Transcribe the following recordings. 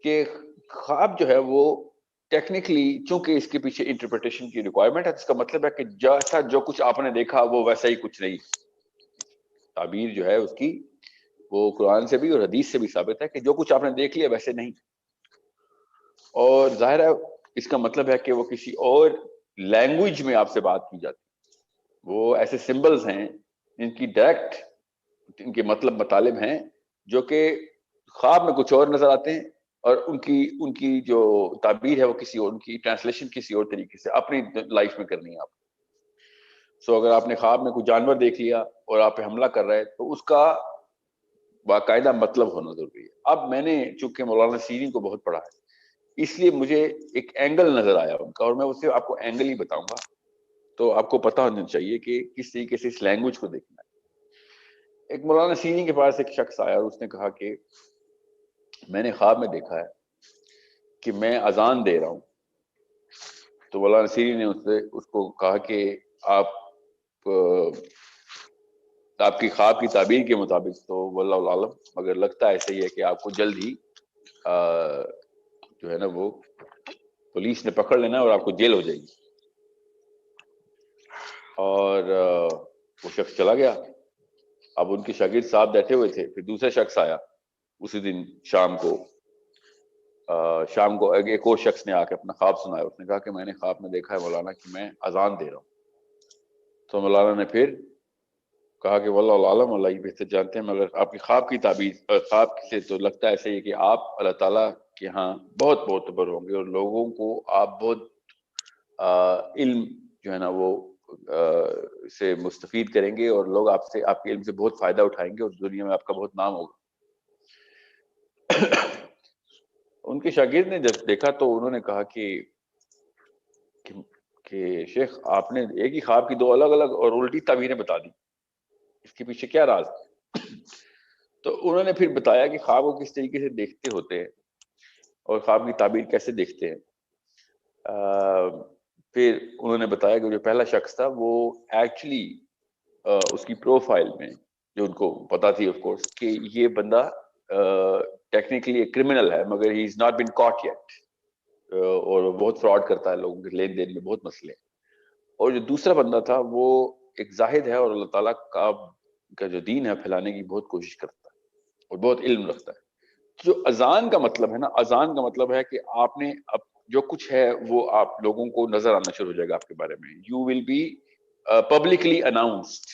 کہ خواب جو ہے وہ ٹیکنیکلی چونکہ اس کے پیچھے انٹرپریٹیشن کی ریکوائرمنٹ ہے، اس کا مطلب ہے کہ جیسا جو کچھ آپ نے دیکھا وہ ویسا ہی کچھ نہیں. تعبیر جو ہے اس کی وہ قرآن سے بھی اور حدیث سے بھی ثابت ہے کہ جو کچھ آپ نے دیکھ لیا ویسے نہیں. اور ظاہر ہے اس کا مطلب ہے کہ وہ کسی اور لینگویج میں آپ سے بات کی جاتی. وہ ایسے سمبلز ہیں جن کی ڈائریکٹ ان کے مطلب مطالب ہیں جو کہ خواب میں کچھ اور نظر آتے ہیں، اور ان کی جو تعبیر ہے وہ کسی اور، ان کی ٹرانسلیشن کسی اور طریقے سے اپنی لائف میں کرنی ہے آپ. سو اگر آپ نے خواب میں کوئی جانور دیکھ لیا اور آپ پہ حملہ کر رہا ہے تو اس کا باقاعدہ مطلب ہونا ضروری ہے. اب میں نے چونکہ مولانا سیری کو بہت پڑھا ہے اس لیے مجھے ایک اینگل نظر آیا ان کا، اور میں اسے آپ کو اینگل ہی بتاؤں گا. تو آپ کو پتہ ہونا چاہیے کہ کس طریقے سے اس لینگویج کو دیکھنا ہے. ایک مولانا سینی کے پاس ایک شخص آیا اور اس نے کہا کہ میں نے خواب میں دیکھا ہے کہ میں اذان دے رہا ہوں. تو مولانا سینی نے اس کو کہا کہ آپ کی خواب کی تعبیر کے مطابق تو واللہ عالم، مگر لگتا ایسا ہی ہے کہ آپ کو جلد ہی جو ہے نا وہ پولیس نے پکڑ لینا اور آپ کو جیل ہو جائے گی. اور وہ شخص چلا گیا. اب ان کے شاگرد صاحب بیٹھے ہوئے تھے. پھر دوسرا شخص آیا اسی دن شام کو ایک اور شخص نے آ کے اپنا خواب سنایا. اس نے کہا کہ میں نے خواب میں دیکھا ہے مولانا کہ میں اذان دے رہا ہوں. تو مولانا نے پھر کہا کہ واللہ عالم، اللہ ہی بہتر جانتے ہیں، مگر آپ کی خواب کی تعبیر خواب سے تو لگتا ہے ایسا ہی کہ آپ اللہ تعالیٰ کے ہاں بہت معتبر ہوں گے اور لوگوں کو آپ بہت علم جو ہے نا وہ سے مستفید کریں گے اور لوگ آپ کے علم سے بہت فائدہ اٹھائیں گے اور دنیا میں آپ کا بہت نام ہوگا. ان کے شاگرد نے جب دیکھا تو انہوں نے کہا کہ شیخ آپ نے ایک ہی خواب کی دو الگ الگ اور الٹی تعبیریں بتا دی، اس کے پیچھے کیا راز؟ تو انہوں نے پھر بتایا کہ خواب کو کس طریقے سے دیکھتے ہوتے ہیں اور خواب کی تعبیر کیسے دیکھتے ہیں. پھر انہوں نے بتایا کہ جو پہلا شخص تھا وہ ایکچولی اس کی پروفائل میں جو ان کو پتا تھی آف کورس کہ یہ بندہ ٹیکنیکلی ایک کرمنل ہے مگر ہی is not been caught yet, اور وہ بہت فراڈ کرتا ہے لوگوں کے لین دین میں بہت مسئلے. اور جو دوسرا بندہ تھا وہ ایک زاہد ہے اور اللہ تعالیٰ کا جو دین ہے پھیلانے کی بہت کوشش کرتا ہے اور بہت علم رکھتا ہے. جو اذان کا مطلب ہے نا، اذان کا مطلب ہے کہ آپ نے اب جو کچھ ہے وہ آپ لوگوں کو نظر آنا شروع ہو جائے گا آپ کے بارے میں. You will be publicly announced.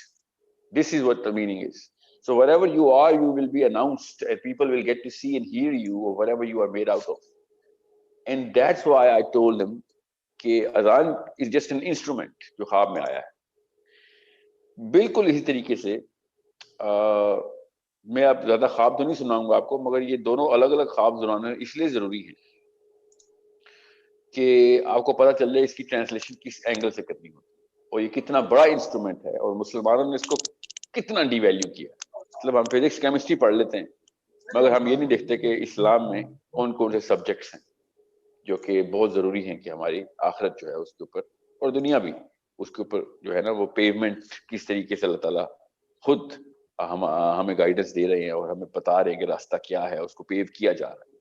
This is what the meaning is. So wherever you are, you will be announced and people will get to see and hear you or whatever you are made out of. And that's why I told them کہ اذان is just an instrument جو خواب میں آیا ہے. بالکل اسی طریقے سے میں اب زیادہ خواب تو نہیں سناؤں گا آپ کو، مگر یہ دونوں الگ الگ خواب سنانا اس لیے ضروری ہے کہ آپ کو پتہ چل جائے اس کی ٹرانسلیشن کس اینگل سے کرنی ہوتی ہے اور یہ کتنا بڑا انسٹرومنٹ ہے اور مسلمانوں نے اس کو کتنا ڈی ویلیو کیا. مطلب ہم فزکس کیمسٹری پڑھ لیتے ہیں مگر ہم یہ نہیں دیکھتے کہ اسلام میں کون کون سے سبجیکٹس ہیں جو کہ بہت ضروری ہیں کہ ہماری آخرت جو ہے اس کے اوپر اور دنیا بھی اس کے اوپر جو ہے نا وہ پیمنٹ کس طریقے سے اللہ تعالیٰ خود ہمیں گائیڈنس دے رہے ہیں اور ہمیں بتا رہے ہیں کہ راستہ کیا ہے، اس کو پیو کیا جا رہا ہے.